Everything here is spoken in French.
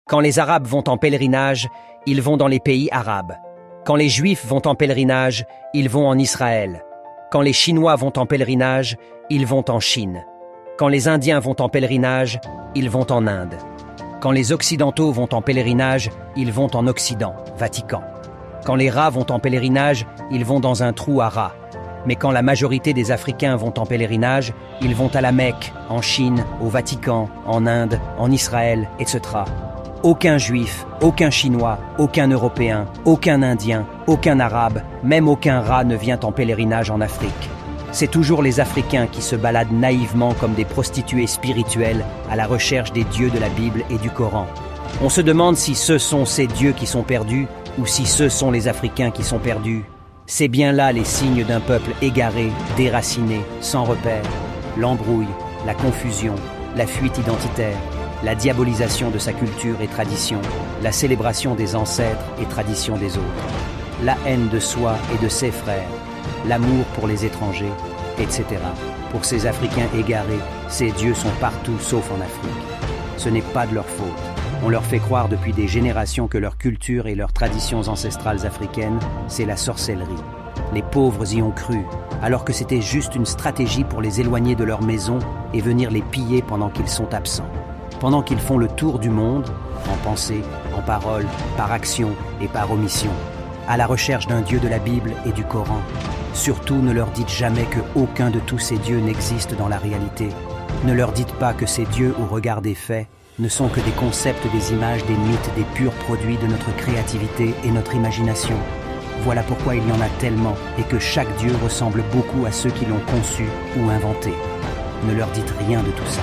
Quand les Arabes vont en pèlerinage, ils vont dans les pays arabes. Quand les Juifs vont en pèlerinage, ils vont en Israël. Quand les Chinois vont en pèlerinage, ils vont en Chine. Quand les Indiens vont en pèlerinage, ils vont en Inde. Quand les Occidentaux vont en pèlerinage, ils vont en Occident, Vatican. Quand les rats vont en pèlerinage, ils vont dans un trou à rats. Mais quand la majorité des Africains vont en pèlerinage, ils vont à la Mecque, en Chine, au Vatican, en Inde, en Israël, etc. Aucun Juif, aucun Chinois, aucun Européen, aucun Indien, aucun Arabe, même aucun rat ne vient en pèlerinage en Afrique. C'est toujours les Africains qui se baladent naïvement comme des prostituées spirituelles à la recherche des dieux de la Bible et du Coran. On se demande si ce sont ces dieux qui sont perdus ou si ce sont les Africains qui sont perdus. C'est bien là les signes d'un peuple égaré, déraciné, sans repère. L'embrouille, la confusion, la fuite identitaire, la diabolisation de sa culture et tradition, la célébration des ancêtres et traditions des autres, la haine de soi et de ses frères, l'amour pour les étrangers, etc. Pour ces Africains égarés, ces dieux sont partout sauf en Afrique. Ce n'est pas de leur faute. On leur fait croire depuis des générations que leur culture et leurs traditions ancestrales africaines, c'est la sorcellerie. Les pauvres y ont cru, alors que c'était juste une stratégie pour les éloigner de leur maison et venir les piller pendant qu'ils sont absents. Pendant qu'ils font le tour du monde, en pensée, en parole, par action et par omission, à la recherche d'un Dieu de la Bible et du Coran. Surtout, ne leur dites jamais que aucun de tous ces dieux n'existe dans la réalité. Ne leur dites pas que ces dieux, au regard des faits, ne sont que des concepts, des images, des mythes, des purs produits de notre créativité et notre imagination. Voilà pourquoi il y en a tellement et que chaque dieu ressemble beaucoup à ceux qui l'ont conçu ou inventé. Ne leur dites rien de tout ça.